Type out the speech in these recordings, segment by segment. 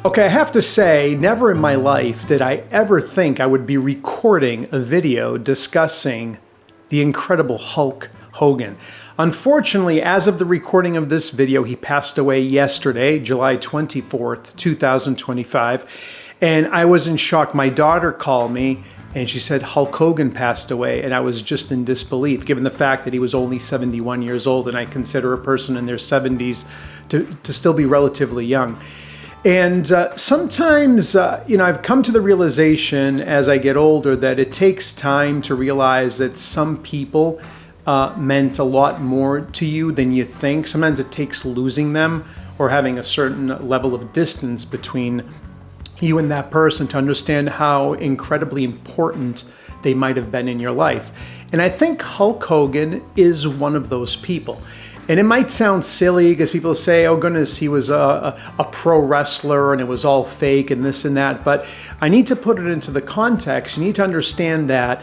Okay, I have to say, never in my life did I ever think I would be recording a video discussing the incredible Hulk Hogan. Unfortunately, as of the recording of this video, he passed away yesterday, July 24th, 2025, and I was in shock. My daughter called me and she said Hulk Hogan passed away, and I was just in disbelief, given the fact that he was only 71 years old, and I consider a person in their 70s to still be relatively young. And sometimes, I've come to the realization as I get older that it takes time to realize that some people meant a lot more to you than you think. Sometimes it takes losing them or having a certain level of distance between you and that person to understand how incredibly important they might have been in your life. And I think Hulk Hogan is one of those people. And it might sound silly because people say, oh goodness, he was a pro wrestler and it was all fake and this and that. But I need to put it into the context. You need to understand that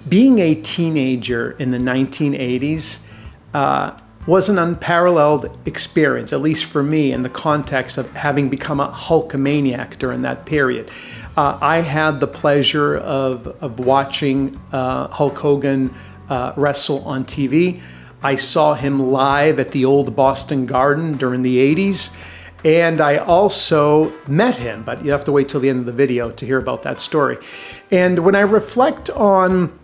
being a teenager in the 1980s was an unparalleled experience, at least for me, in the context of having become a Hulkamaniac during that period. I had the pleasure of watching Hulk Hogan wrestle on TV. I saw him live at the old Boston Garden during the 80s, and I also met him, but you have to wait till the end of the video to hear about that story. And when I reflect on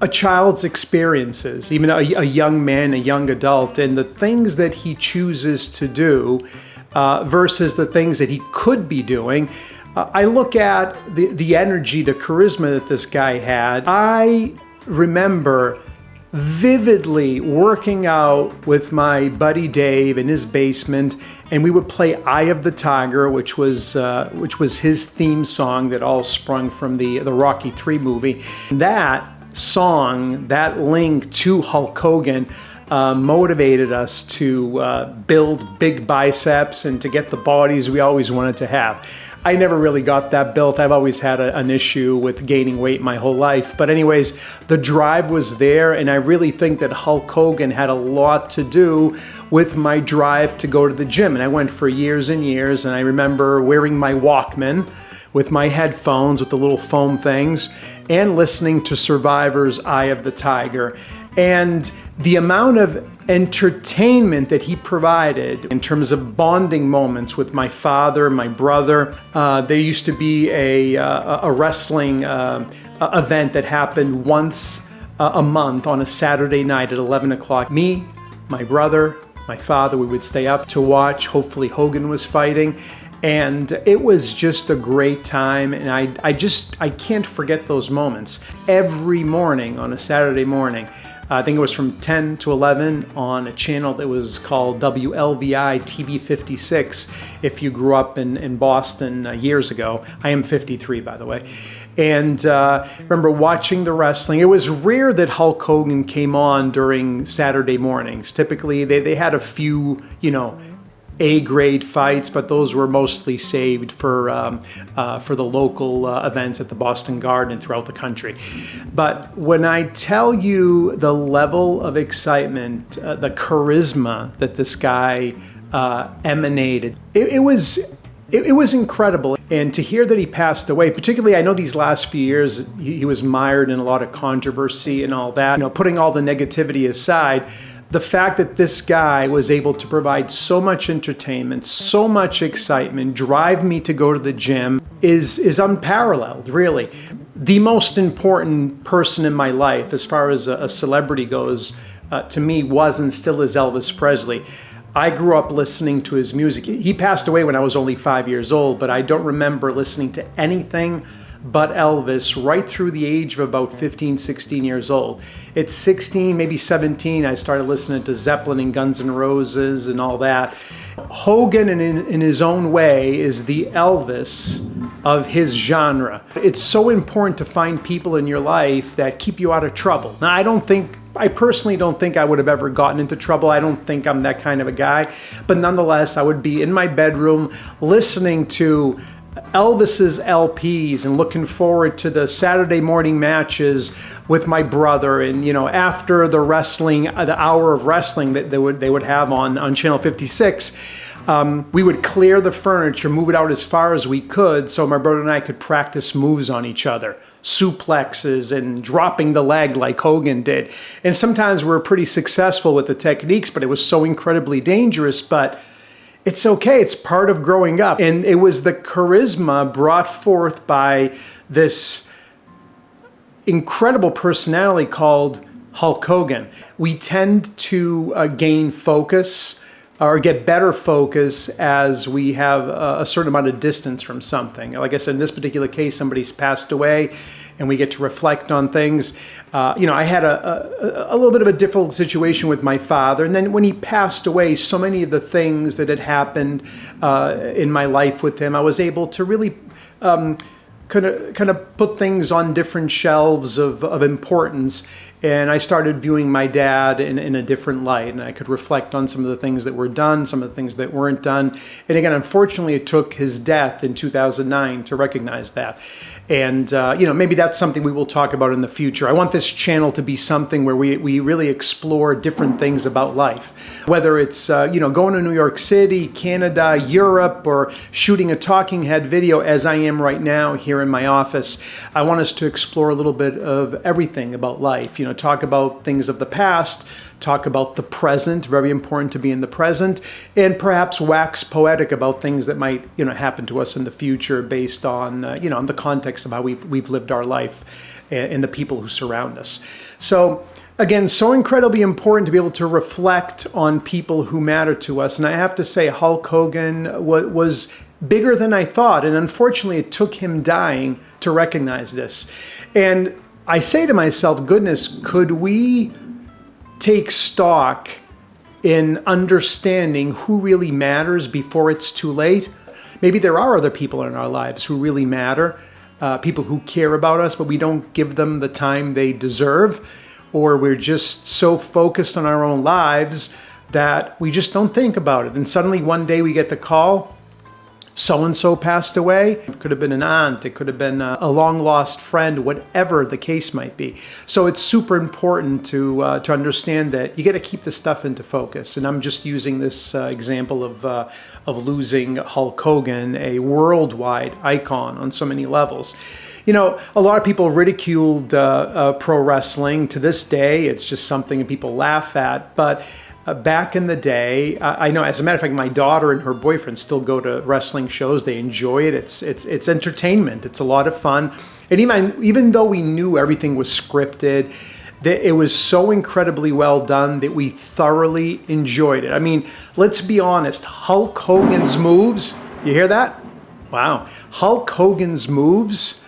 a child's experiences, even a young man, a young adult, and the things that he chooses to do versus the things that he could be doing, I look at the energy, the charisma that this guy had. I remember vividly working out with my buddy Dave in his basement, and we would play Eye of the Tiger, which was his theme song that all sprung from the Rocky III movie. That song, that link to Hulk Hogan, motivated us to build big biceps and to get the bodies we always wanted to have. I never really got that built. I've always had an issue with gaining weight my whole life. But anyways, the drive was there, and I really think that Hulk Hogan had a lot to do with my drive to go to the gym. And I went for years and years, and I remember wearing my Walkman with my headphones with the little foam things and listening to Survivor's Eye of the Tiger. And the amount of entertainment that he provided in terms of bonding moments with my father, my brother. There used to be a wrestling event that happened once a month on a Saturday night at 11 o'clock. Me, my brother, my father, we would stay up to watch. Hopefully Hogan was fighting. And it was just a great time, and I can't forget those moments. Every morning on a Saturday morning, I think it was from 10 to 11 on a channel that was called WLVI TV 56, if you grew up in Boston years ago. I am 53, by the way. And I remember watching the wrestling. It was rare that Hulk Hogan came on during Saturday mornings. Typically, they had a few, A-grade fights, but those were mostly saved for the local events at the Boston Garden and throughout the country. But when I tell you the level of excitement, the charisma that this guy emanated, it was incredible. And to hear that he passed away, particularly, I know these last few years, he was mired in a lot of controversy and all that. Putting all the negativity aside, the fact that this guy was able to provide so much entertainment, so much excitement, drive me to go to the gym is unparalleled, really. The most important person in my life, as far as a celebrity goes, to me was and still is Elvis Presley. I grew up listening to his music. He passed away when I was only 5 years old, but I don't remember listening to anything but Elvis right through the age of about 15, 16 years old. At 16, maybe 17, I started listening to Zeppelin and Guns N' Roses and all that. Hogan, in his own way, is the Elvis of his genre. It's so important to find people in your life that keep you out of trouble. Now, I personally don't think I would have ever gotten into trouble. I don't think I'm that kind of a guy. But nonetheless, I would be in my bedroom listening to Elvis's LPs and looking forward to the Saturday morning matches with my brother, and after the wrestling, the hour of wrestling that they would have on Channel 56, We would clear the furniture, move it out as far as we could so my brother and I could practice moves on each other. Suplexes and dropping the leg like Hogan did. And sometimes we were pretty successful with the techniques, but it was so incredibly dangerous. But it's okay. It's part of growing up. And it was the charisma brought forth by this incredible personality called Hulk Hogan. We tend to gain focus or get better focus as we have a certain amount of distance from something. Like I said, in this particular case, somebody's passed away and we get to reflect on things. I had a little bit of a difficult situation with my father. And then when he passed away, so many of the things that had happened in my life with him, I was able to really kind of put things on different shelves of importance. And I started viewing my dad in a different light, and I could reflect on some of the things that were done, some of the things that weren't done. And again, unfortunately, it took his death in 2009 to recognize that. And, maybe that's something we will talk about in the future. I want this channel to be something where we really explore different things about life. Whether it's, going to New York City, Canada, Europe, or shooting a talking head video as I am right now here in my office. I want us to explore a little bit of everything about life. Talk about things of the past, talk about the present, very important to be in the present, and perhaps wax poetic about things that might, happen to us in the future based on, the context of how we've lived our life and the people who surround us. So again, so incredibly important to be able to reflect on people who matter to us. And I have to say, Hulk Hogan was bigger than I thought. And unfortunately, it took him dying to recognize this. And I say to myself, goodness, could we take stock in understanding who really matters before it's too late? Maybe there are other people in our lives who really matter, people who care about us, but we don't give them the time they deserve, or we're just so focused on our own lives that we just don't think about it. And suddenly one day we get the call, so-and-so passed away. It could have been an aunt, it could have been a long-lost friend, whatever the case might be. So it's super important to understand that you got to keep this stuff into focus. And I'm just using this example of losing Hulk Hogan, a worldwide icon on so many levels. A lot of people ridiculed pro wrestling. To this day, it's just something that people laugh at. But back in the day, I know, as a matter of fact, my daughter and her boyfriend still go to wrestling shows. They enjoy it. It's entertainment. It's a lot of fun. And even though we knew everything was scripted, it was so incredibly well done that we thoroughly enjoyed it. I mean, let's be honest. Hulk Hogan's moves, you hear that? Wow. Hulk Hogan's moves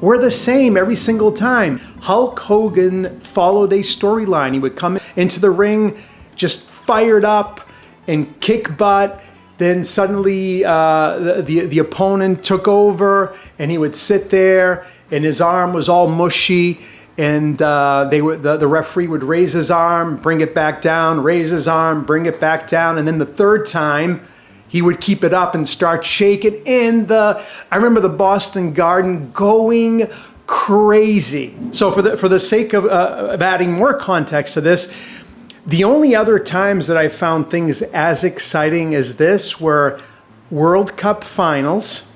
were the same every single time. Hulk Hogan followed a storyline. He would come into the ring just fired up and kick butt. Then suddenly the opponent took over and he would sit there and his arm was all mushy, and the referee would raise his arm, bring it back down, raise his arm, bring it back down, and then the third time he would keep it up and start shaking. And I remember the Boston Garden going crazy. So for the sake of adding more context to this, the only other times that I found things as exciting as this were World Cup finals,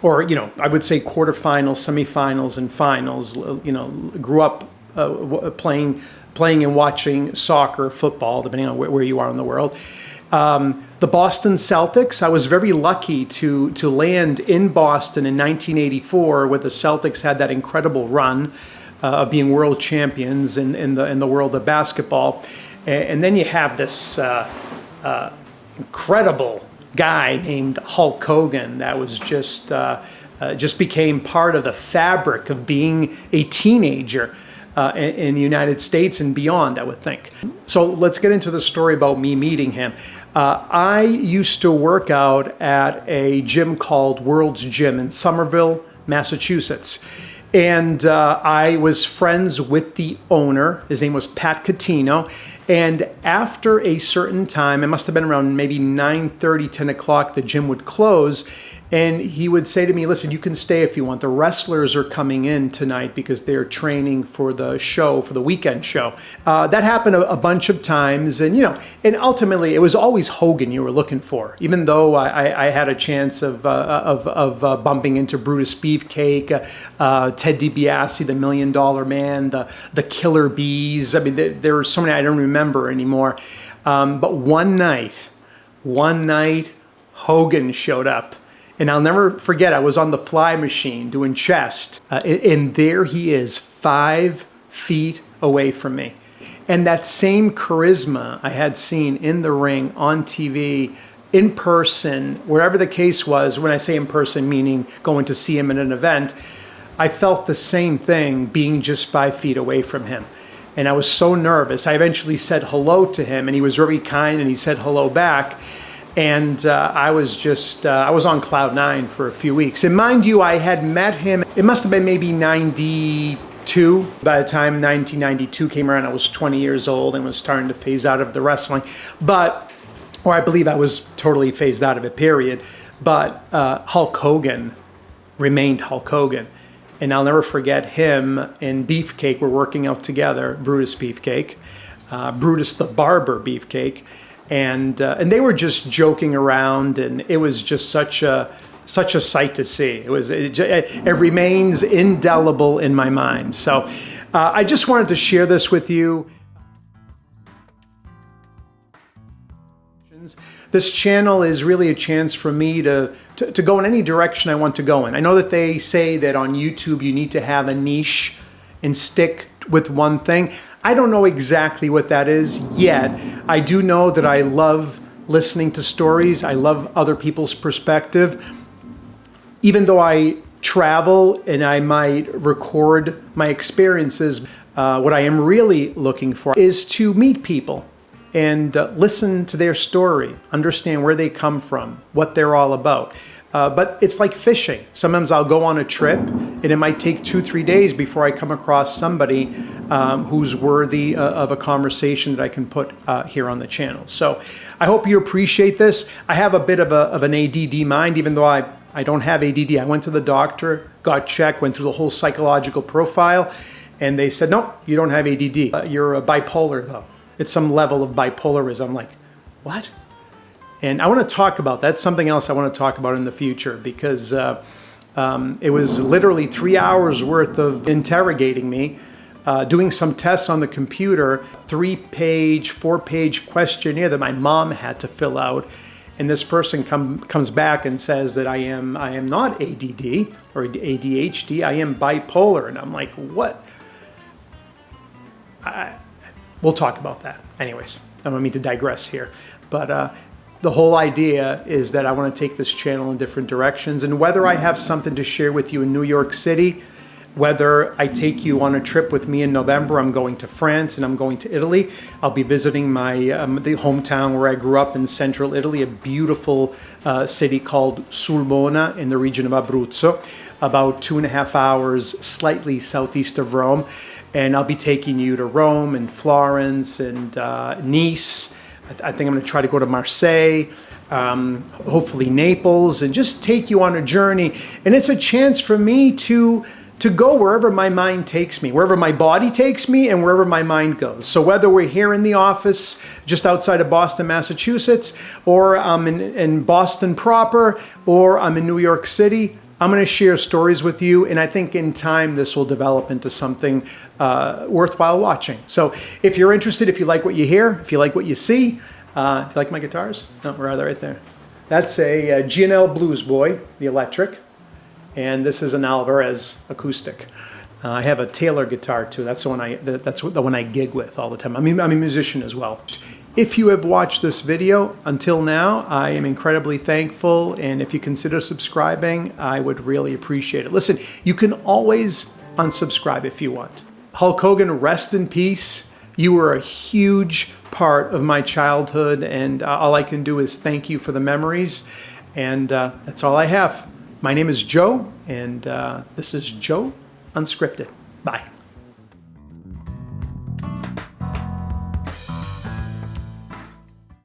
or, I would say quarterfinals, semifinals, and finals. Grew up playing and watching soccer, football, depending on where you are in the world. The Boston Celtics, I was very lucky to land in Boston in 1984, where the Celtics had that incredible run of being world champions in the world of basketball. And then you have this incredible guy named Hulk Hogan that was just became part of the fabric of being a teenager in the United States and beyond, I would think. So let's get into the story about me meeting him. I used to work out at a gym called World's Gym in Somerville, Massachusetts. And I was friends with the owner. His name was Pat Catino. And after a certain time, it must have been around maybe 9:30, 10 o'clock, the gym would close. And he would say to me, listen, you can stay if you want. The wrestlers are coming in tonight because they're training for the show, for the weekend show. That happened a bunch of times. And, and ultimately it was always Hogan you were looking for, even though I had a chance of bumping into Brutus Beefcake, Ted DiBiase, the $1 Million Man, the Killer Bees. I mean, there were so many I don't remember anymore. But one night, Hogan showed up. And I'll never forget, I was on the fly machine doing chest, and there he is, 5 feet away from me. And that same charisma I had seen in the ring, on TV, in person, wherever the case was, when I say in person, meaning going to see him at an event, I felt the same thing being just 5 feet away from him. And I was so nervous. I eventually said hello to him, and he was very kind, and he said hello back. And I was on cloud 9 for a few weeks. And mind you, I had met him, it must have been maybe 92. By the time 1992 came around, I was 20 years old and was starting to phase out of the wrestling. Or I believe I was totally phased out of it, period. But Hulk Hogan remained Hulk Hogan. And I'll never forget him and Beefcake were working out together, Brutus Beefcake, Brutus the Barber Beefcake. And they were just joking around, and it was just such a sight to see. It remains indelible in my mind. So I just wanted to share this with you. This channel is really a chance for me to go in any direction I want to go in. I know that they say that on YouTube you need to have a niche and stick with one thing. I don't know exactly what that is yet. I do know that I love listening to stories. I love other people's perspective. Even though I travel and I might record my experiences, what I am really looking for is to meet people and listen to their story, understand where they come from, what they're all about. But it's like fishing. Sometimes I'll go on a trip and it might take 2-3 days before I come across somebody who's worthy of a conversation that I can put here on the channel. So I hope you appreciate this. I have a bit of an ADD mind, even though I don't have ADD. I went to the doctor, got checked, went through the whole psychological profile, and they said, nope, you don't have ADD. You're a bipolar though. It's some level of bipolarism. I'm like, what? And I want to talk about that. That's something else I want to talk about in the future, because it was literally 3 hours worth of interrogating me, doing some tests on the computer, 3-page, 4-page questionnaire that my mom had to fill out. And this person comes back and says that I am not ADD or ADHD, I am bipolar. And I'm like, what? We'll talk about that. Anyways, I don't mean to digress here, but the whole idea is that I want to take this channel in different directions, and whether I have something to share with you in New York City, whether I take you on a trip with me in November, I'm going to France and I'm going to Italy. I'll be visiting my the hometown where I grew up in central Italy, a beautiful city called Sulmona in the region of Abruzzo, about 2.5 hours slightly southeast of Rome. And I'll be taking you to Rome and Florence and Nice. I think I'm going to try to go to Marseille, hopefully Naples, and just take you on a journey. And it's a chance for me to go wherever my mind takes me, wherever my body takes me, and wherever my mind goes. So whether we're here in the office just outside of Boston, Massachusetts, or I'm in Boston proper, or I'm in New York City, I'm going to share stories with you, and I think in time this will develop into something worthwhile watching. So if you're interested, if you like what you hear, if you like what you see, do you like my guitars? No, rather right there. That's a G&L Blues Boy, the electric, and this is an Alvarez acoustic. I have a Taylor guitar too. That's the one I gig with all the time. I'm a musician as well. If you have watched this video until now, I am incredibly thankful, and if you consider subscribing, I would really appreciate it. Listen, you can always unsubscribe if you want. Hulk Hogan, rest in peace. You were a huge part of my childhood, and all I can do is thank you for the memories, and that's all I have. My name is Joe, and this is Joe Unscripted. Bye.